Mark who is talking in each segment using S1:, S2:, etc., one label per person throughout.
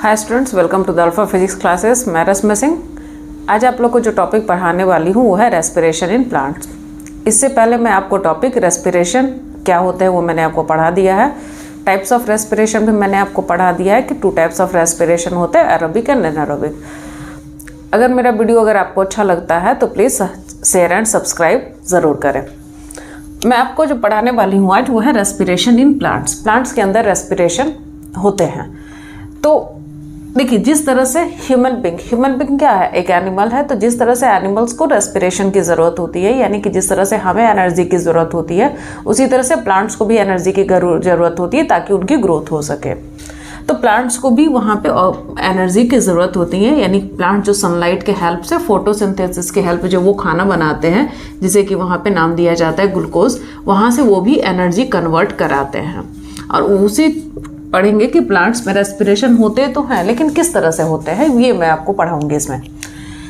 S1: Hi students, welcome to the Alpha Physics Classes. मैं रश्मि सिंह। आज आप लोग को जो टॉपिक पढ़ाने वाली हूँ वो है रेस्पिरेशन इन प्लांट्स। इससे पहले मैं आपको टॉपिक रेस्पिरेशन क्या होते हैं वो मैंने आपको पढ़ा दिया है। टाइप्स ऑफ रेस्पिरेशन भी मैंने आपको पढ़ा दिया है कि 2 टाइप्स ऑफ रेस्पिरेशन होते हैं, एरोबिक एंड एनारोबिक। अगर मेरा वीडियो आपको अच्छा लगता है तो प्लीज़ शेयर एंड सब्सक्राइब ज़रूर करें। मैं आपको जो पढ़ाने वाली हूँ आज वो है रेस्पिरेशन इन प्लांट्स। प्लांट्स के अंदर रेस्पिरेशन होते हैं। तो देखिए, जिस तरह से ह्यूमन बीइंग क्या है, एक एनिमल है। तो जिस तरह से एनिमल्स को रेस्पिरेशन की ज़रूरत होती है, यानी कि जिस तरह से हमें एनर्जी की ज़रूरत होती है, उसी तरह से प्लांट्स को भी एनर्जी की ज़रूरत होती है ताकि उनकी ग्रोथ हो सके। तो प्लांट्स को भी वहाँ पे एनर्जी की ज़रूरत होती है, यानी प्लांट जो सनलाइट के हेल्प से, फोटोसिंथेसिस के हेल्प जो वो खाना बनाते हैं, जिसे कि वहाँ पे नाम दिया जाता है ग्लूकोज, वहाँ से वो भी एनर्जी कन्वर्ट कराते हैं। और उसी पढ़ेंगे कि प्लांट्स में रेस्पिरेशन होते तो हैं, लेकिन किस तरह से होते हैं ये मैं आपको पढ़ाऊंगी इसमें।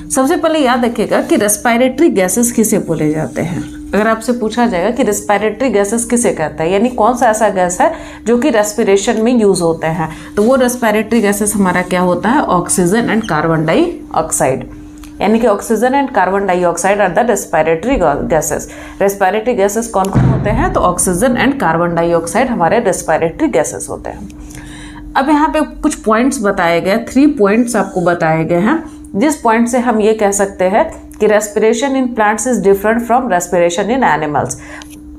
S1: सबसे पहले याद रखिएगा कि रेस्पिरेटरी गैसेस किसे बोले जाते हैं। अगर आपसे पूछा जाएगा कि रेस्पिरेटरी गैसेस किसे कहते हैं, यानी कौन सा ऐसा गैस है जो कि रेस्पिरेशन में यूज होते हैं, तो वो रेस्पिरेटरी गैसेस हमारा क्या होता है, ऑक्सीजन एंड कार्बन डाइऑक्साइड। यानी कि oxygen and carbon dioxide are the respiratory gases. Respiratory gases कौन कौन होते हैं, तो ऑक्सीजन एंड कार्बन डाइऑक्साइड हमारे रेस्पिरेटरी गैसेस होते हैं। अब यहाँ पे कुछ पॉइंट्स बताए गए, 3 पॉइंट्स आपको बताए गए हैं, जिस पॉइंट से हम ये कह सकते हैं कि respiration in plants is different from respiration in animals.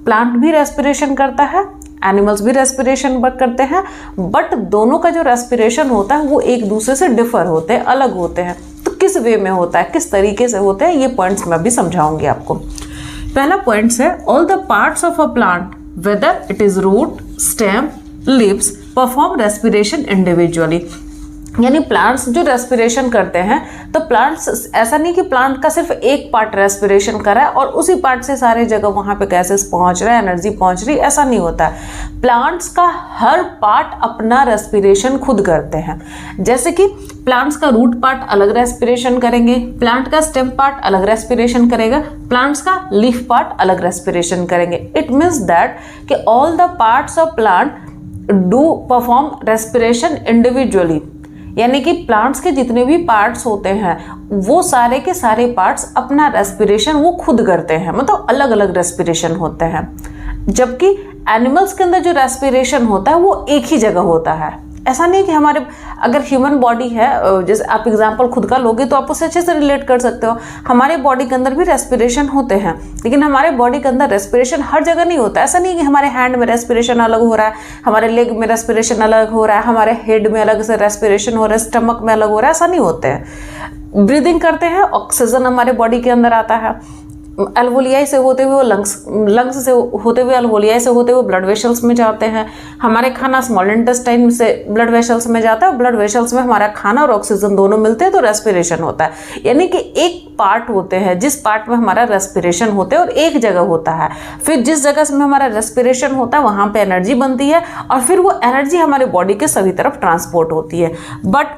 S1: Plant भी रेस्पिरेशन करता है, एनिमल्स भी रेस्पिरेशन करते हैं, बट दोनों का जो रेस्पिरेशन होता है वो एक दूसरे से डिफर होते हैं, अलग होते हैं। तो किस वे में होता है, किस तरीके से होते हैं, ये पॉइंट्स मैं भी समझाऊंगी आपको। पहला पॉइंट्स है, all the parts of a plant whether it is root, stem, leaves perform respiration individually. यानी प्लांट्स जो रेस्पिरेशन करते हैं, तो प्लांट्स ऐसा नहीं कि प्लांट का सिर्फ एक पार्ट रेस्पिरेशन कर रहा है और उसी पार्ट से सारे जगह वहाँ पे गैसेस पहुँच रहा है, एनर्जी पहुँच रही, ऐसा नहीं होता है। प्लांट्स का हर पार्ट अपना रेस्पिरेशन खुद करते हैं। जैसे कि प्लांट्स का रूट पार्ट अलग रेस्पिरेशन करेंगे, प्लांट का स्टेम पार्ट अलग रेस्पिरेशन करेगा, प्लांट्स का लीफ पार्ट अलग रेस्पिरेशन करेंगे। इट मीन्स दैट कि all the parts of plant do perform respiration individually. यानी कि प्लांट्स के जितने भी पार्ट्स होते हैं वो सारे के सारे पार्ट्स अपना रेस्पिरेशन वो खुद करते हैं, मतलब अलग अलग रेस्पिरेशन होते हैं। जबकि एनिमल्स के अंदर जो रेस्पिरेशन होता है वो एक ही जगह होता है। ऐसा नहीं कि हमारे अगर ह्यूमन बॉडी है, जैसे आप एग्जांपल खुद का लोगे तो आप उससे अच्छे से रिलेट कर सकते हो। हमारे बॉडी के अंदर भी रेस्पिरेशन होते हैं, लेकिन हमारे बॉडी के अंदर रेस्पिरेशन हर जगह नहीं होता। ऐसा नहीं कि हमारे हैंड में रेस्पिरेशन अलग हो रहा है, हमारे लेग में रेस्पिरेशन अलग हो रहा है, हमारे हेड में अलग से रेस्पिरेशन हो रहा है, स्टमक में अलग हो रहा है, ऐसा नहीं होते हैं। ब्रीदिंग करते हैं, ऑक्सीजन हमारे बॉडी के अंदर आता है, अल्वोलियाई से होते हुए लंग्स से होते हुए, अल्वोलियाई से होते हुए ब्लड वेसल्स में जाते हैं। हमारे खाना स्मॉल इंटेस्टाइन से ब्लड वेसल्स में जाता है, ब्लड वेसल्स में हमारा खाना और ऑक्सीजन दोनों मिलते हैं तो रेस्पिरेशन होता है। यानी कि एक पार्ट होते हैं जिस पार्ट में हमारा रेस्पिरेशन होता है और एक जगह होता है। फिर जिस जगह से हमारा रेस्पिरेशन होता है वहाँ पे एनर्जी बनती है और फिर वो एनर्जी हमारे बॉडी के सभी तरफ ट्रांसपोर्ट होती है। बट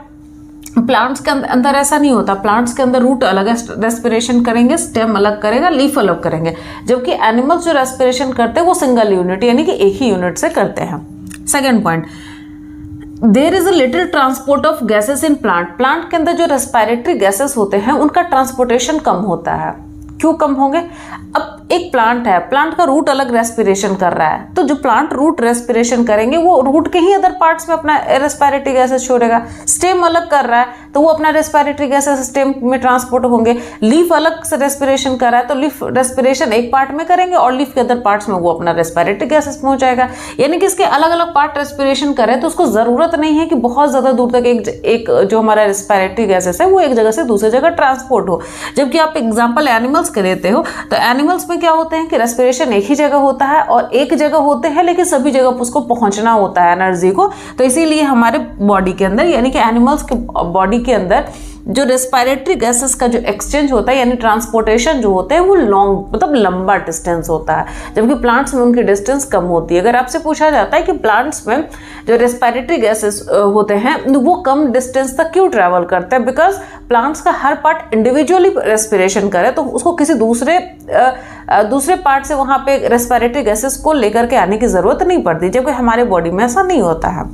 S1: प्लांट्स के अंदर ऐसा नहीं होता। प्लांट्स के अंदर रूट अलग रेस्पिरेशन करेंगे, स्टेम अलग करेगा, लीफ अलग करेंगे। जबकि एनिमल्स जो रेस्पिरेशन करते हैं वो सिंगल यूनिट यानी कि एक ही यूनिट से करते हैं। Second point, there is a little transport of gases in plant. Plant के अंदर जो रेस्पिरेटरी गैसेस होते हैं उनका ट्रांसपोर्टेशन कम होता है। क्यों कम होंगे? अब एक प्लांट है, प्लांट का रूट अलग रेस्पिरेशन कर रहा है, तो जो प्लांट रूट रेस्पिरेशन करेंगे वो रूट के ही अदर पार्ट्स में अपना रेस्पिरेटरी गैसेस छोड़ेगा। स्टेम अलग कर रहा है तो वो अपना रेस्पिरेटरी गैसेस स्टेम में ट्रांसपोर्ट होंगे। लीफ अलग से रेस्पिरेशन कर रहा है तो लीफ रेस्पिरेशन एक पार्ट में करेंगे और लीफ के अदर पार्ट्स में वो अपना रेस्पिरेटरी गैसेस पहुंचाएगा। यानी कि इसके अलग अलग पार्ट रेस्पिरेशन कर रहे हैं तो उसको ज़रूरत नहीं है कि बहुत ज़्यादा दूर तक एक जो हमारा रेस्पिरेटरी गैसेस है वो एक जगह से दूसरी जगह ट्रांसपोर्ट हो। जबकि आप एग्जाम्पल एनिमल्स के लेते हो तो एनिमल्स में क्या होते हैं कि रेस्पिरेशन एक ही जगह होता है और एक जगह होते हैं लेकिन सभी जगह उसको पहुंचना होता है एनर्जी को। तो इसीलिए हमारे बॉडी के अंदर यानी कि एनिमल्स के बॉडी के अंदर जो रेस्पिरेटरी गैसेस का जो एक्सचेंज होता है यानी ट्रांसपोर्टेशन जो होते हैं वो लॉन्ग मतलब लंबा डिस्टेंस होता है, जबकि प्लांट्स में उनकी डिस्टेंस कम होती है। अगर आपसे पूछा जाता है कि प्लांट्स में जो रेस्पिरेटरी गैसेस होते हैं वो कम डिस्टेंस तक क्यों ट्रैवल करते हैं, बिकॉज प्लांट्स का हर पार्ट इंडिविजुअली रेस्पिरेशन करे तो उसको किसी दूसरे पार्ट से वहाँ पे रेस्पिरेटरी गैसेस को लेकर के आने की ज़रूरत नहीं पड़ती, जबकि हमारे बॉडी में ऐसा नहीं होता है।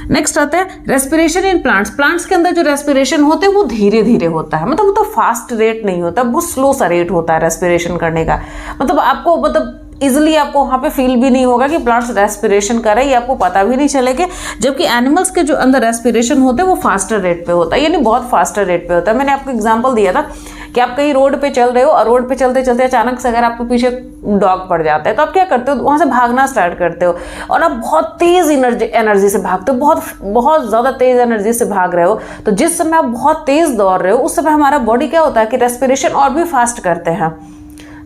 S1: नेक्स्ट आता है रेस्पिरेशन इन प्लांट्स। प्लांट्स के अंदर जो रेस्पिरेशन होते हैं वो धीरे धीरे होता है, मतलब वो तो फास्ट रेट नहीं होता, बहुत स्लो सा रेट होता है रेस्पिरेशन करने का। मतलब आपको इजिली आपको वहाँ पे फील भी नहीं होगा कि प्लांट्स रेस्पिरेशन कर रहे हैं, ये आपको पता भी नहीं चलेगा। जबकि एनिमल्स के जो अंदर रेस्पिरेशन होते हैं वो फास्टर रेट पे होता है, यानी बहुत फास्टर रेट पे होता है। मैंने आपको एग्जांपल दिया था कि आप कहीं रोड पे चल रहे हो और रोड पे चलते चलते अचानक से अगर आपके पीछे डॉग पड़ जाता है तो आप क्या करते हो, वहाँ से भागना स्टार्ट करते हो और आप बहुत तेज एनर्जी से भागते हो, बहुत ज़्यादा तेज एनर्जी से भाग रहे हो। तो जिस समय आप बहुत तेज दौड़ रहे हो उस समय हमारा बॉडी क्या होता है कि रेस्पिरेशन और भी फास्ट करते हैं,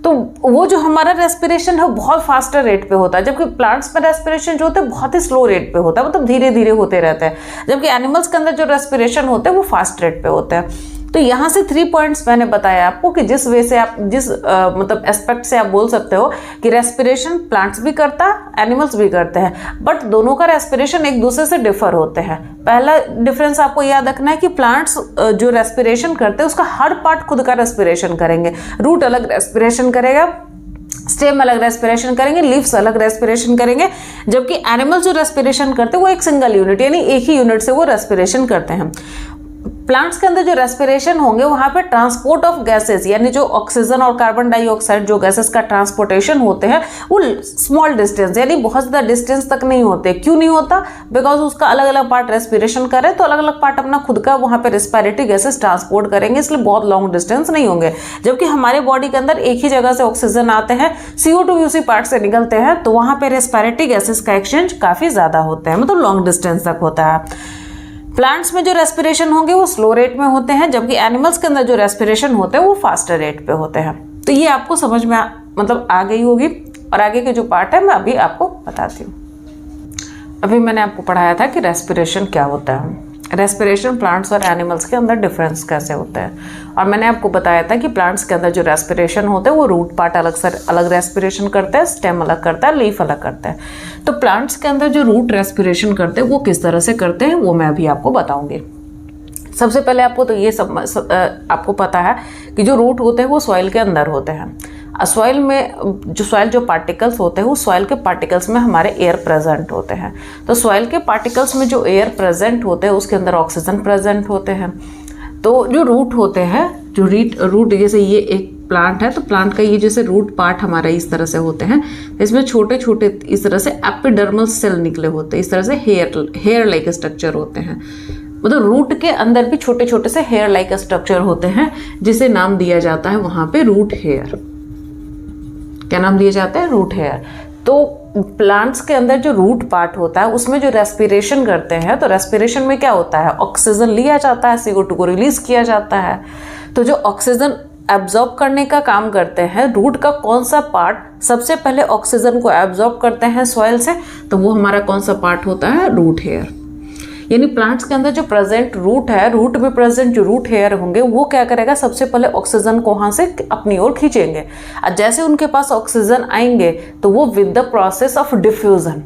S1: तो वो जो हमारा रेस्पिरेशन है वो बहुत फास्टर रेट पे होता है। जबकि प्लांट्स में रेस्पिरेशन जो होता है बहुत ही स्लो रेट पे होता है, मतलब धीरे धीरे होते रहते हैं। जबकि एनिमल्स के अंदर जो रेस्पिरेशन होते हैं वो फास्ट रेट पे होते हैं। तो यहाँ से 3 पॉइंट्स मैंने बताया आपको कि जिस वे से आप जिस मतलब एस्पेक्ट से आप बोल सकते हो कि रेस्पिरेशन प्लांट्स भी करता है, एनिमल्स भी करते हैं, बट दोनों का रेस्पिरेशन एक दूसरे से डिफर होते हैं। पहला डिफरेंस आपको याद रखना है कि प्लांट्स जो रेस्पिरेशन करते हैं उसका हर पार्ट खुद का रेस्पिरेशन करेंगे। रूट अलग रेस्पिरेशन करेगा, स्टेम अलग रेस्पिरेशन करेंगे, लीव्स अलग रेस्पिरेशन करेंगे। जबकि एनिमल्स जो रेस्पिरेशन करते हैं वो एक सिंगल यूनिट यानी एक ही यूनिट से वो रेस्पिरेशन करते हैं। प्लांट्स के अंदर जो रेस्पिरेशन होंगे वहाँ पे ट्रांसपोर्ट ऑफ गैसेस यानी जो ऑक्सीजन और कार्बन डाइऑक्साइड जो गैसेस का ट्रांसपोर्टेशन होते हैं वो स्मॉल डिस्टेंस यानी बहुत ज़्यादा डिस्टेंस तक नहीं होते। क्यों नहीं होता? बिकॉज उसका अलग अलग पार्ट रेस्पिरेशन करे तो अलग अलग पार्ट अपना खुद का वहाँ पे रेस्पिरेटरी गैसेस ट्रांसपोर्ट करेंगे, इसलिए बहुत लॉन्ग डिस्टेंस नहीं होंगे। जबकि हमारे बॉडी के अंदर एक ही जगह से ऑक्सीजन आते हैं, CO2 भी उसी पार्ट से निकलते हैं, तो वहाँ पे रेस्पिरेटरी गैसेस का एक्सचेंज काफ़ी ज़्यादा होता है, मतलब लॉन्ग डिस्टेंस तक होता है। प्लांट्स में जो रेस्पिरेशन होंगे वो स्लो रेट में होते हैं, जबकि एनिमल्स के अंदर जो रेस्पिरेशन होते हैं वो फास्टर रेट पे होते हैं। तो ये आपको समझ में मतलब आ गई होगी। और आगे के जो पार्ट है मैं अभी आपको बताती हूँ। अभी मैंने आपको पढ़ाया था कि रेस्पिरेशन क्या होता है, रेस्पिरेशन प्लांट्स और एनिमल्स के अंदर डिफरेंस कैसे होता है। और मैंने आपको बताया था कि प्लांट्स के अंदर जो रेस्पिरेशन होते हैं वो रूट पार्ट अलग रेस्पिरेशन करता है, स्टेम अलग करता है, लीफ अलग करता है। तो प्लांट्स के अंदर जो रूट रेस्पिरेशन करते हैं वो किस तरह से करते हैं वो मैं अभी आपको बताऊंगी। सबसे पहले आपको तो ये आपको पता है कि जो रूट होते हैं वो सॉइल के अंदर होते हैं। सॉइल में सॉइल जो पार्टिकल्स होते हैं उस सॉइल के पार्टिकल्स में हमारे एयर प्रेजेंट होते हैं। तो सॉइल के पार्टिकल्स में जो एयर प्रेजेंट होते हैं उसके अंदर ऑक्सीजन प्रेजेंट होते हैं। तो जो रूट होते हैं, जो रूट जैसे ये एक प्लांट है तो प्लांट का ये जैसे रूट पार्ट हमारा इस तरह से होते हैं, इसमें छोटे छोटे इस तरह से एपिडर्मल सेल निकले होते हैं, इस तरह से हेयर लाइक स्ट्रक्चर होते हैं। मतलब रूट के अंदर भी छोटे छोटे से हेयर लाइक स्ट्रक्चर होते हैं जिसे नाम दिया जाता है वहाँ पे रूट हेयर। क्या नाम दिया जाता है? Root hair. तो प्लांट्स के अंदर जो रूट पार्ट होता है उसमें जो रेस्पिरेशन करते हैं तो रेस्पिरेशन में क्या होता है, ऑक्सीजन लिया जाता है, CO2 को रिलीज किया जाता है। तो जो ऑक्सीजन एब्जॉर्ब करने का काम करते हैं, रूट का कौन सा पार्ट सबसे पहले ऑक्सीजन को एब्जॉर्ब करते हैं सॉइल से, तो वो हमारा कौन सा पार्ट होता है? Root hair. यानी प्लांट्स के अंदर जो प्रेजेंट रूट है, रूट में प्रेजेंट जो रूट हेयर होंगे वो क्या करेगा, सबसे पहले ऑक्सीजन को वहाँ से अपनी ओर खींचेंगे। और जैसे उनके पास ऑक्सीजन आएंगे तो वो with the process of diffusion.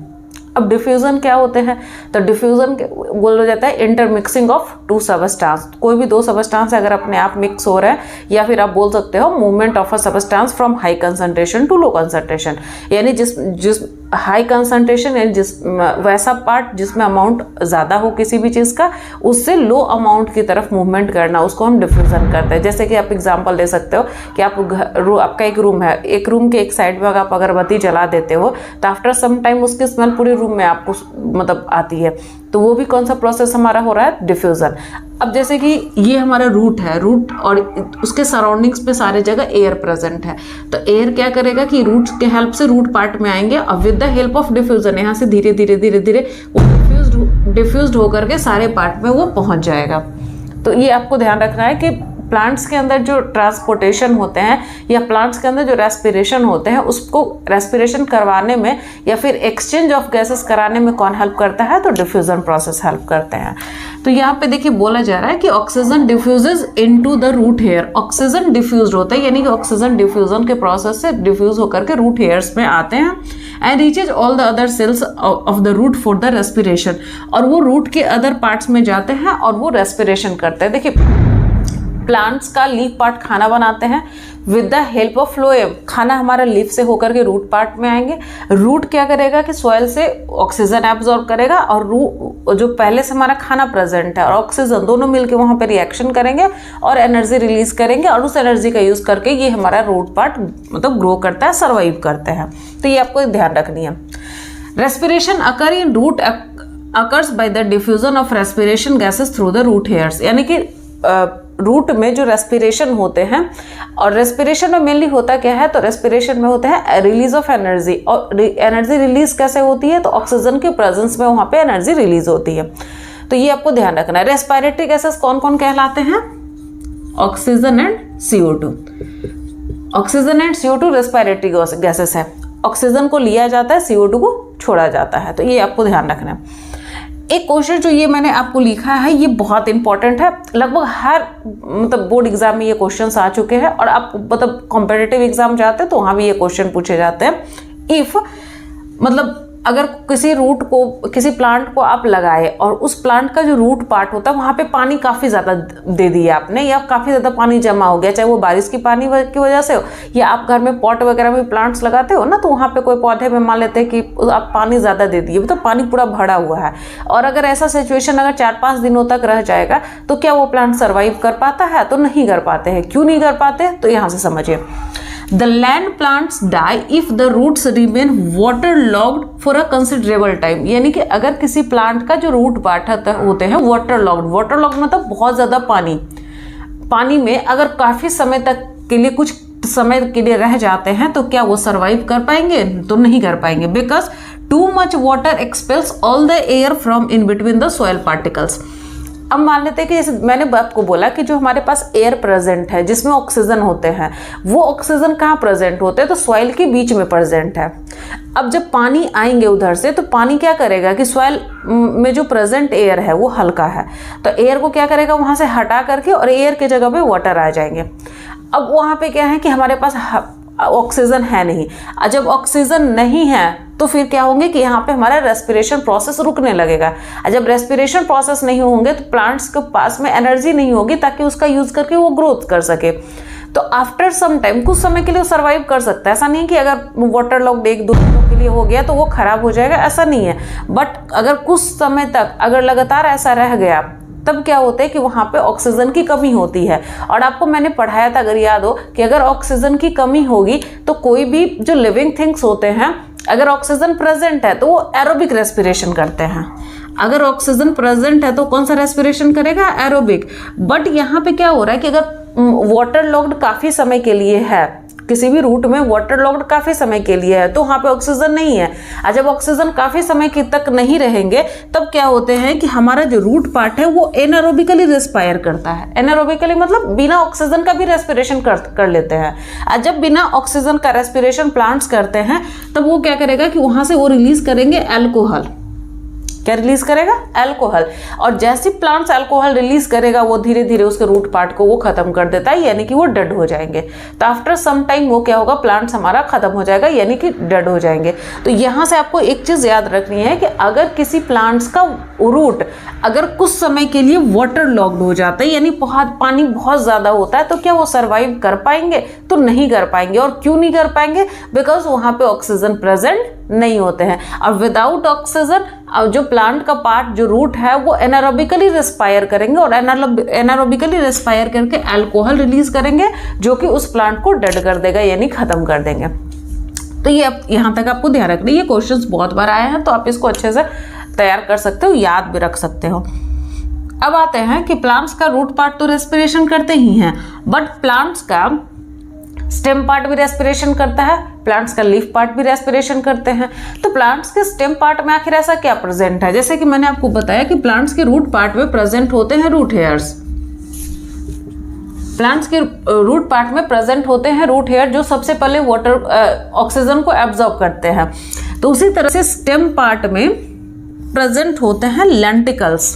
S1: अब डिफ्यूजन क्या होते हैं? तो डिफ्यूजन बोला जाता है इंटरमिक्सिंग ऑफ 2 सबस्टेंस। कोई भी 2 सबस्टेंस अगर अपने आप मिक्स हो रहा है, या फिर आप बोल सकते हो movement of a substance from high concentration to low concentration. यानी जिस हाई कंसंट्रेशन यानी जिस वैसा पार्ट जिसमें अमाउंट ज़्यादा हो किसी भी चीज़ का, उससे लो अमाउंट की तरफ मूवमेंट करना, उसको हम डिफ्यूजन करते हैं। जैसे कि आप एग्जांपल दे सकते हो कि आपका एक रूम है, एक रूम के एक साइड में आप अगरबत्ती जला देते हो तो आफ्टर सम टाइम उसकी स्मेल पूरे रूम में आपको मतलब आती है, तो वो भी कौन सा प्रोसेस हमारा हो रहा है? डिफ्यूजन। अब जैसे कि ये हमारा रूट है, रूट और उसके सराउंडिंग्स पे सारे जगह एयर प्रेजेंट है, तो एयर क्या करेगा कि रूट के हेल्प से रूट पार्ट में आएंगे और with the help of diffusion यहाँ से धीरे धीरे धीरे धीरे वो डिफ्यूज्ड होकर के सारे पार्ट में वो पहुँच जाएगा। तो ये आपको ध्यान रखना है कि प्लांट्स के अंदर जो ट्रांसपोर्टेशन होते हैं या प्लांट्स के अंदर जो रेस्पिरेशन होते हैं उसको रेस्पिरेशन करवाने में या फिर एक्सचेंज ऑफ गैसेस कराने में कौन हेल्प करता है? तो डिफ्यूजन प्रोसेस हेल्प करते हैं। तो यहाँ पे देखिए बोला जा रहा है कि oxygen diffuses into the root hair. Oxygen diffuse होता है यानी कि ऑक्सीजन डिफ्यूजन के प्रोसेस से डिफ्यूज होकर के रूट हेयर्स में आते हैं and reaches all the other cells of the root for the respiration. और वो रूट के अदर पार्ट्स में जाते हैं और वो रेस्पिरेशन करते हैं। देखिए प्लांट्स का लीफ पार्ट खाना बनाते हैं, with the help of phloem खाना हमारा लीफ से होकर के रूट पार्ट में आएंगे। रूट क्या करेगा कि सॉइल से ऑक्सीजन एब्जॉर्ब करेगा और जो पहले से हमारा खाना प्रेजेंट है और ऑक्सीजन दोनों मिलकर वहाँ पे रिएक्शन करेंगे और एनर्जी रिलीज करेंगे और उस एनर्जी का यूज करके ये हमारा रूट पार्ट मतलब ग्रो करता है, सर्वाइव करते हैं। तो ये आपको ध्यान रखनी है। Respiration occur in root occurs by the diffusion of respiration gases through the root hairs, यानी कि रूट में जो रेस्पिरेशन होते हैं, और रेस्पिरेशन में मेनली होता क्या है, तो रेस्पिरेशन में होता है रिलीज ऑफ एनर्जी, और एनर्जी रिलीज कैसे होती है, तो ऑक्सीजन के प्रेजेंस में वहाँ पे एनर्जी रिलीज होती है। तो ये आपको ध्यान रखना है। रेस्पिरेटरी गैसेस कौन कौन कहलाते हैं? Oxygen and CO2। Oxygen and CO2 respiratory gases है। ऑक्सीजन को लिया जाता है, CO2 को छोड़ा जाता है। तो ये आपको ध्यान रखना है। एक क्वेश्चन जो ये मैंने आपको लिखा है ये बहुत इंपॉर्टेंट है, लगभग हर मतलब बोर्ड एग्जाम में ये क्वेश्चंस आ चुके हैं, और आप मतलब कॉम्पिटिटिव एग्जाम जाते हैं तो वहाँ भी ये क्वेश्चन पूछे जाते हैं। इफ मतलब अगर किसी रूट को, किसी प्लांट को आप लगाए और उस प्लांट का जो रूट पार्ट होता है वहाँ पे पानी काफ़ी ज़्यादा दे दिया आपने, या काफ़ी ज़्यादा पानी जमा हो गया, चाहे वो बारिश की पानी की वजह से हो, या आप घर में पॉट वगैरह में प्लांट्स लगाते हो ना, तो वहाँ पे कोई पौधे में मान लेते हैं कि आप पानी ज़्यादा दे दिए, मतलब पानी पूरा भरा हुआ है, और अगर ऐसा सिचुएशन अगर 4-5 दिनों तक रह जाएगा तो क्या वो प्लांट सर्वाइव कर पाता है? तो नहीं कर पाते हैं। क्यों नहीं कर पाते? तो यहाँ से समझिए। The land plants die if the roots remain waterlogged for a considerable time, यानी कि अगर किसी प्लांट का जो रूट पार्ट होते हैं वाटरलॉग्ड मतलब बहुत ज़्यादा पानी में अगर काफ़ी समय तक के लिए, कुछ समय के लिए रह जाते हैं, तो क्या वो सर्वाइव कर पाएंगे? तो नहीं कर पाएंगे, because too much water expels all the air from in between the soil particles. अब मान लेते हैं कि जैसे मैंने आपको बोला कि जो हमारे पास एयर प्रेजेंट है जिसमें ऑक्सीजन होते हैं, वो ऑक्सीजन कहाँ प्रेजेंट होते हैं? तो सॉइल के बीच में प्रेजेंट है। अब जब पानी आएंगे उधर से, तो पानी क्या करेगा कि सॉइल में जो प्रेजेंट एयर है वो हल्का है, तो एयर को क्या करेगा वहाँ से हटा करके, और एयर की जगह पे वाटर आ जाएंगे। अब वहाँ पे क्या है कि हमारे पास ऑक्सीजन है नहीं। जब ऑक्सीजन नहीं है तो फिर क्या होंगे कि यहाँ पे हमारा रेस्पिरेशन प्रोसेस रुकने लगेगा। जब रेस्पिरेशन प्रोसेस नहीं होंगे तो प्लांट्स के पास में एनर्जी नहीं होगी ताकि उसका यूज करके वो ग्रोथ कर सके। तो आफ्टर सम टाइम, कुछ समय के लिए वो सर्वाइव कर सकता है। ऐसा नहीं है कि अगर वाटर लॉग 1-2 दिनों के लिए हो गया तो वो खराब हो जाएगा, ऐसा नहीं है। बट अगर कुछ समय तक अगर लगातार ऐसा रह गया, तब क्या होता है कि वहाँ पे ऑक्सीजन की कमी होती है। और आपको मैंने पढ़ाया था, अगर याद हो, कि अगर ऑक्सीजन की कमी होगी तो कोई भी जो लिविंग थिंग्स होते हैं, अगर ऑक्सीजन प्रेजेंट है तो वो एरोबिक रेस्पिरेशन करते हैं। अगर ऑक्सीजन प्रेजेंट है तो कौन सा रेस्पिरेशन करेगा? एरोबिक। बट यहाँ पे क्या हो रहा है कि अगर वाटर लॉग्ड काफ़ी समय के लिए है, किसी भी रूट में वाटर लॉग्ड काफ़ी समय के लिए है, तो वहाँ पे ऑक्सीजन नहीं है। और जब ऑक्सीजन काफ़ी समय तक नहीं रहेंगे, तब क्या होते हैं कि हमारा जो रूट पार्ट है वो एनारोबिकली रेस्पायर करता है। एनारोबिकली मतलब बिना ऑक्सीजन का भी रेस्पिरेशन कर लेते हैं। और जब बिना ऑक्सीजन का रेस्पिरेशन प्लांट्स करते हैं, तब वो क्या करेगा कि वहाँ से वो रिलीज करेंगे अल्कोहल। क्या रिलीज करेगा? अल्कोहल। और जैसे प्लांट्स अल्कोहल रिलीज करेगा, वो धीरे धीरे उसके रूट पार्ट को वो खत्म कर देता है, यानी कि वो डेड हो जाएंगे। तो आफ्टर सम टाइम वो क्या होगा? प्लांट्स हमारा खत्म हो जाएगा, यानी कि डेड हो जाएंगे। तो यहाँ से आपको एक चीज़ याद रखनी है कि अगर किसी प्लांट्स का रूट अगर कुछ समय के लिए वाटर लॉग्ड हो जाता है, यानी पानी बहुत ज़्यादा होता है, तो क्या वो सर्वाइव कर पाएंगे? तो नहीं कर पाएंगे। और क्यों नहीं कर पाएंगे? बिकॉज वहाँ पे ऑक्सीजन प्रेजेंट नहीं होते हैं। और विदाउट ऑक्सीजन जो प्लांट का पार्ट, जो रूट है, वो एनारोबिकली रेस्पायर करेंगे, और एनारोबिकली रेस्पायर करके अल्कोहल रिलीज करेंगे, जो कि उस प्लांट को डेड कर देगा, यानी खत्म कर देंगे। तो ये यहाँ तक आपको ध्यान रखना है। ये क्वेश्चंस बहुत बार आए हैं, तो आप इसको अच्छे से तैयार कर सकते हो, याद भी रख सकते हो। अब आते हैं कि प्लांट्स का रूट पार्ट तो रेस्पिरेशन करते ही हैं, बट प्लांट्स का स्टेम पार्ट भी रेस्पिरेशन करता है, प्लांट्स का लीफ पार्ट भी रेस्पिरेशन करते हैं। तो प्लांट्स के स्टेम पार्ट में आखिर ऐसा क्या प्रेजेंट है? जैसे कि मैंने आपको बताया कि प्लांट्स के रूट पार्ट में प्रेजेंट होते हैं रूट हेयर्स। प्लांट्स के रूट पार्ट में प्रेजेंट होते हैं रूट हेयर, जो सबसे पहले वाटर ऑक्सीजन को एब्जॉर्ब करते हैं। तो उसी तरह से स्टेम पार्ट में प्रेजेंट होते हैं लेंटिकल्स।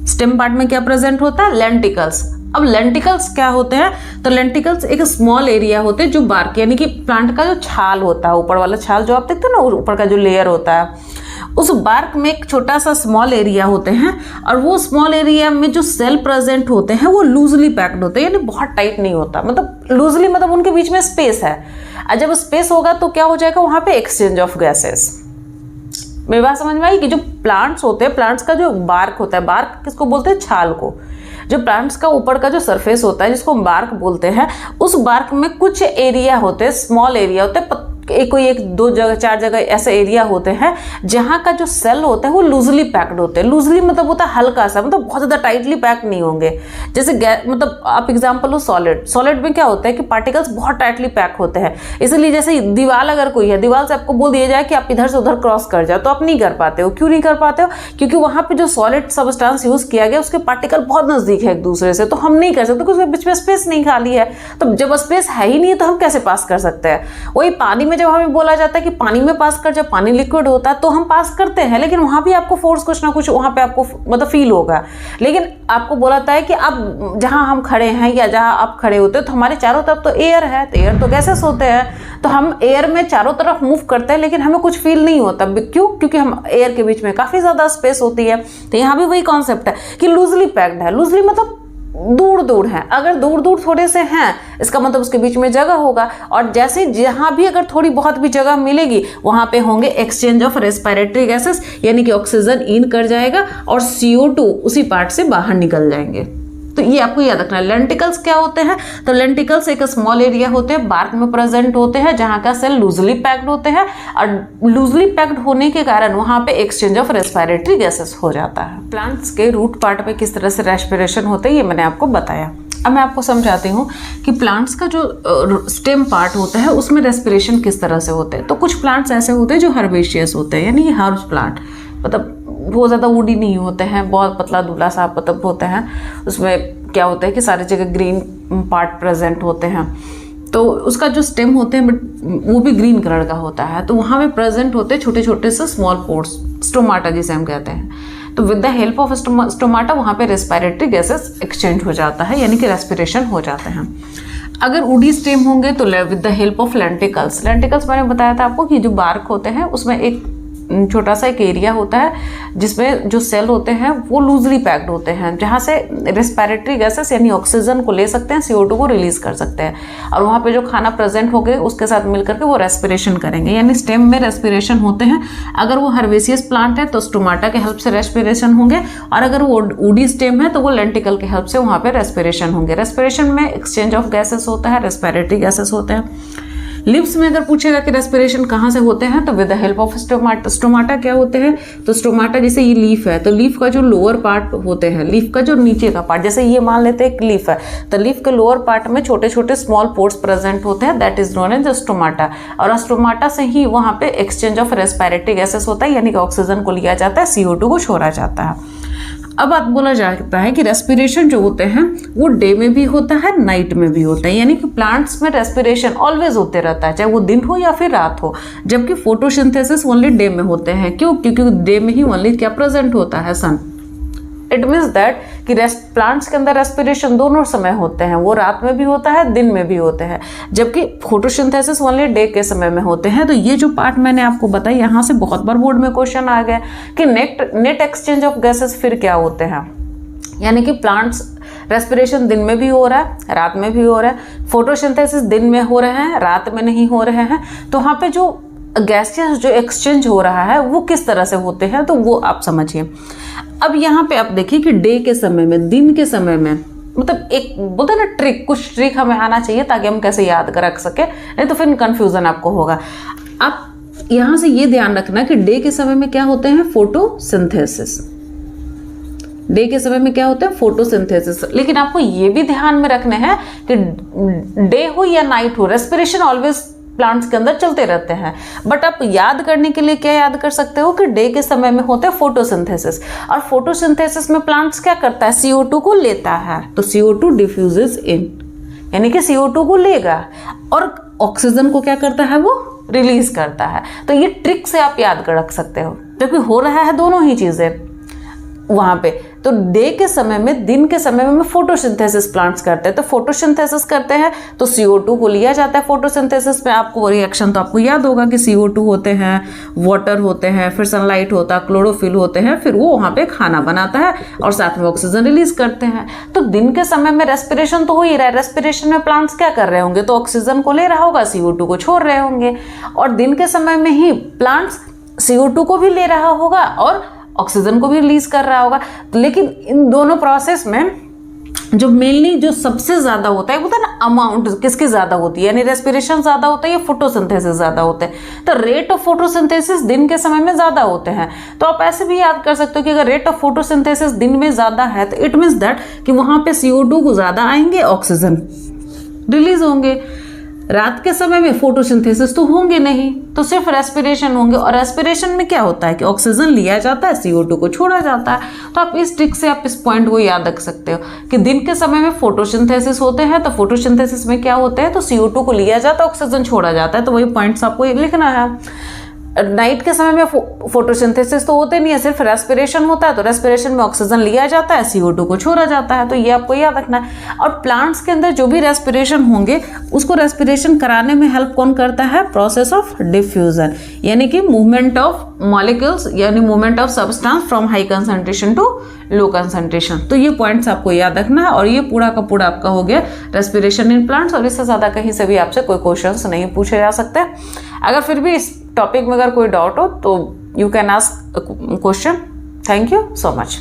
S1: स्टेम पार्ट में क्या प्रेजेंट होता है? लेंटिकल्स। अब लेंटिकल्स क्या होते हैं? तो लेंटिकल्स एक स्मॉल एरिया होते हैं जो बार्क, यानी कि प्लांट का जो छाल होता है, ऊपर वाला छाल जो आप देखते हैं ना, ऊपर का जो लेयर होता है, उस बार्क में एक छोटा सा स्मॉल एरिया होते हैं और वो स्मॉल एरिया में जो सेल प्रेजेंट होते हैं वो लूजली पैक्ड होते हैं, यानी बहुत टाइट नहीं होता, मतलब लूजली मतलब उनके बीच में स्पेस है। और जब स्पेस होगा तो क्या हो जाएगा, वहाँ पे एक्सचेंज ऑफ गैसेस। मेरी बात समझ में आई कि जो प्लांट्स होते हैं, प्लांट्स का जो बार्क होता है, बार्क किसको बोलते हैं, छाल को, जो प्लांट्स का ऊपर का जो सरफेस होता है जिसको हम बार्क बोलते हैं, उस बार्क में कुछ एरिया होते हैं, स्मॉल एरिया होते हैं, कोई 1 2 जगह 4 जगह ऐसे एरिया होते हैं जहाँ का जो सेल होता है वो लूजली पैक्ड होते हैं। लूजली मतलब होता है हल्का सा, मतलब बहुत ज़्यादा टाइटली पैक्ड नहीं होंगे। जैसे मतलब आप एग्जांपल लो सॉलिड, सॉलिड में क्या होता है कि पार्टिकल्स बहुत टाइटली पैक होते हैं, इसलिए जैसे दीवार अगर कोई है, दीवार से आपको बोल दिया जाए कि आप इधर से उधर क्रॉस कर जाओ तो आप नहीं कर पाते हो। क्यों नहीं कर पाते हो, क्योंकि वहाँ पर जो सॉलिड सबस्टांस यूज़ किया गया उसके पार्टिकल बहुत नज़दीक है एक दूसरे से, तो हम नहीं कर सकते, क्योंकि बीच में स्पेस नहीं खाली है। तो जब स्पेस है ही नहीं तो हम कैसे पास कर सकते हैं। वही पानी में जब हमें बोला जाता है कि पानी में पास कर, जब पानी लिक्विड होता है तो हम पास करते हैं, लेकिन वहां भी आपको फोर्स कुछ ना कुछ वहां पे आपको मतलब फील होगा। लेकिन आपको बोला जाता है कि अब जहां हम खड़े हैं या जहां आप खड़े होते हो तो हमारे चारों तरफ तो एयर है, तो एयर तो गैसेस होते हैं, तो हम एयर में चारों तरफ मूव करते हैं लेकिन हमें कुछ फील नहीं होता। क्यों, क्योंकि हम एयर के बीच में काफी ज्यादा स्पेस होती है। तो यहाँ भी वही कॉन्सेप्ट है कि लूजली पैक्ड है। लूजली मतलब दूर दूर है, अगर दूर दूर थोड़े से हैं इसका मतलब उसके बीच में जगह होगा, और जैसे जहां भी अगर थोड़ी बहुत भी जगह मिलेगी वहां पे होंगे एक्सचेंज ऑफ रेस्पिरेटरी गैसेस, यानी कि ऑक्सीजन इन कर जाएगा और CO2 उसी पार्ट से बाहर निकल जाएंगे। तो ये आपको याद रखना है। लेंटिकल्स क्या होते हैं, तो लेंटिकल्स एक स्मॉल एरिया होते हैं, बार्क में प्रेजेंट होते हैं जहां का सेल लूजली पैक्ड होते हैं, और लूजली पैक्ड होने के कारण वहां पे एक्सचेंज ऑफ रेस्पिरेटरी गैसेस हो जाता है। प्लांट्स के रूट पार्ट पे किस तरह से रेस्पिरेशन होते हैं ये मैंने आपको बताया। अब मैं आपको समझाती हूँ कि प्लांट्स का जो स्टेम पार्ट होता है उसमें रेस्पिरेशन किस तरह से होते हैं। तो कुछ प्लांट्स ऐसे होते हैं जो हर्बेशियस होते हैं, यानी हर्ब्स प्लांट, मतलब बहुत ज़्यादा वुडी नहीं होते हैं, बहुत पतला दूल्हा सा मतलब होते हैं। उसमें क्या होता है कि सारी जगह ग्रीन पार्ट प्रेजेंट होते हैं, तो उसका जो स्टेम होते हैं बट वो भी ग्रीन कलर का होता है, तो वहाँ पे प्रेजेंट होते हैं छोटे छोटे से स्मॉल पोर्स, स्टोमाटा जिसे हम कहते हैं। तो with the help of stomata वहाँ पे रेस्पिरेटरी गैसेस एक्सचेंज हो जाता है, यानी कि रेस्पिरेशन हो जाते हैं। अगर वुडी स्टेम होंगे तो with the help of lenticels, lenticels मैंने बताया था आपको कि जो बार्क होते हैं उसमें एक छोटा सा एक एरिया होता है जिसमें जो सेल होते हैं वो लूजली पैक्ड होते हैं, जहाँ से रेस्पिरेटरी गैसेस यानी ऑक्सीजन को ले सकते हैं, CO2 को रिलीज कर सकते हैं, और वहाँ पे जो खाना प्रेजेंट हो गए उसके साथ मिलकर के वो रेस्पिरेशन करेंगे, यानी स्टेम में रेस्पिरेशन होते हैं। अगर वो हर्बेशियस प्लांट है तो स्टोमाटा के हेल्प से रेस्पिरेशन होंगे, और अगर वो वुडी स्टेम है तो वो लेंटिकल के हेल्प से वहाँ पे रेस्पिरेशन होंगे। रेस्पिरेशन में एक्सचेंज ऑफ गैसेस होता है, रेस्पिरेटरी गैसेस होते हैं। लिप्स में अगर पूछेगा कि रेस्पिरेशन कहाँ से होते हैं तो with the help of stomata. Stomata क्या होते हैं, तो स्टोमाटा जैसे ये लीफ है तो लीफ का जो लोअर पार्ट होते हैं, लीफ का जो नीचे का पार्ट, जैसे ये मान लेते हैं एक लीफ है तो लीफ के लोअर पार्ट में छोटे छोटे स्मॉल पोर्स प्रेजेंट होते हैं, that is known as stomata, और स्टोमाटा से ही वहाँ पे एक्सचेंज ऑफ रेस्पिरेटरी गैसेस होता है, यानी कि ऑक्सीजन को लिया जाता है, CO2 को छोड़ा जाता है। अब बात बोला जाता है कि रेस्पिरेशन जो होते हैं वो डे में भी होता है, नाइट में भी होता है, यानी कि प्लांट्स में रेस्पिरेशन ऑलवेज होते रहता है, चाहे वो दिन हो या फिर रात हो, जबकि फोटोसिंथेसिस ओनली डे में होते हैं। क्यों, क्योंकि डे में ही ओनली क्या प्रेजेंट होता है, सन। इट मीन्स दैट कि प्लांट्स के अंदर रेस्पिरेशन दोनों समय होते हैं, वो रात में भी होता है, दिन में भी होते हैं, जबकि फोटोसिंथेसिस ओनली डे के समय में होते हैं। तो ये जो पार्ट मैंने आपको बताया, यहाँ से बहुत बार बोर्ड में क्वेश्चन आ गया कि नेट एक्सचेंज ऑफ गैसेस फिर क्या होते हैं, यानी कि प्लांट्स रेस्पिरेशन दिन में भी हो रहा है, रात में भी हो रहा है, फोटोसिंथेसिस दिन में हो रहे हैं, रात में नहीं हो रहे हैं, तो वहाँ पे जो गैसेस जो एक्सचेंज हो रहा है वो किस तरह से होते हैं, तो वो आप समझिए। अब यहाँ पे आप देखिए कि डे के समय में, दिन के समय में, मतलब एक बोलते हैं ना ट्रिक, कुछ ट्रिक हमें आना चाहिए ताकि हम कैसे याद कर रख सके, नहीं तो फिर कंफ्यूजन आपको होगा। आप यहाँ से ये ध्यान रखना कि डे के समय में क्या होते हैं, फोटोसिंथेसिस। डे के समय में क्या होता है, फोटोसिंथेसिस। लेकिन आपको ये भी ध्यान में रखना है कि डे हो या नाइट हो, रेस्पिरेशन ऑलवेज प्लांट्स के अंदर चलते रहते हैं, बट आप याद करने के लिए क्या याद कर सकते हो कि डे के समय में होते हैं फोटोसिंथेसिस, और फोटोसिंथेसिस में प्लांट्स क्या करता है, CO2 को लेता है, तो CO2 डिफ्यूजेस इन, यानी कि CO2 को लेगा और ऑक्सीजन को क्या करता है, वो रिलीज करता है। तो ये ट्रिक से आप याद कर रख सकते हो, क्योंकि हो रहा है दोनों ही चीजें। वहाँ पे। तो डे के समय में, दिन के समय में फोटोसिंथेसिस प्लांट्स करते हैं। तो फोटोसिंथेसिस करते हैं तो CO2 को लिया जाता है फोटोसिंथेसिस में। आपको रिएक्शन तो आपको याद होगा कि CO2 होते हैं, वाटर होते हैं, फिर सनलाइट होता है, क्लोरोफिल होते हैं, फिर वो वहाँ पे खाना बनाता है और साथ में ऑक्सीजन रिलीज करते हैं। तो दिन के समय में रेस्पिरेशन तो हो ही रहा है। रेस्पिरेशन में प्लांट्स क्या कर रहे होंगे? तो ऑक्सीजन को ले रहा होगा, CO2 को छोड़ रहे होंगे। और दिन के समय में ही प्लांट्स CO2 को भी ले रहा होगा और ऑक्सीजन को भी रिलीज कर रहा होगा। लेकिन इन दोनों प्रोसेस में जो मेनली जो सबसे ज्यादा होता है वो ना अमाउंट किसकी ज्यादा होती है, यानी रेस्पिरेशन ज्यादा होता है या फोटोसिंथेसिस ज्यादा होते हैं। तो रेट ऑफ फोटोसिंथेसिस दिन के समय में ज्यादा होते हैं। तो आप ऐसे भी याद कर सकते हो कि अगर रेट ऑफ फोटोसिंथेसिस दिन में ज्यादा है तो इट मीन्स दैट कि वहां पे CO2 को ज्यादा आएंगे, ऑक्सीजन रिलीज होंगे। रात के समय में फोटोसिंथेसिस तो होंगे नहीं, तो सिर्फ रेस्पिरेशन होंगे। और रेस्पिरेशन में क्या होता है कि ऑक्सीजन लिया जाता है, CO2 को छोड़ा जाता है। तो आप इस ट्रिक से आप इस पॉइंट को याद रख सकते हो कि दिन के समय में फोटोसिंथेसिस होते हैं। तो फोटोसिंथेसिस में क्या होते हैं, तो CO2 को लिया जाता है, ऑक्सीजन छोड़ा जाता है। तो वही पॉइंट्स आपको लिखना है। नाइट के समय में फोटोसिंथेसिस तो होते नहीं है, सिर्फ रेस्पिरेशन होता है। तो रेस्पिरेशन में ऑक्सीजन लिया जाता है, CO2 को छोड़ा जाता है। तो ये आपको याद रखना है। और प्लांट्स के अंदर जो भी रेस्पिरेशन होंगे उसको रेस्पिरेशन कराने में हेल्प कौन करता है? प्रोसेस ऑफ डिफ्यूजन, यानी कि मूवमेंट ऑफ मॉलिक्यूल्स, यानी movement of substance from high concentration to low concentration. तो ये पॉइंट्स आपको याद रखना है। और ये पूरा का पूरा आपका हो गया रेस्पिरेशन इन प्लांट्स। और इससे ज़्यादा कहीं से भी आपसे कोई क्वेश्चंस नहीं पूछे जा सकते। अगर फिर भी इस टॉपिक में अगर कोई डाउट हो तो you can ask question. Thank you so much.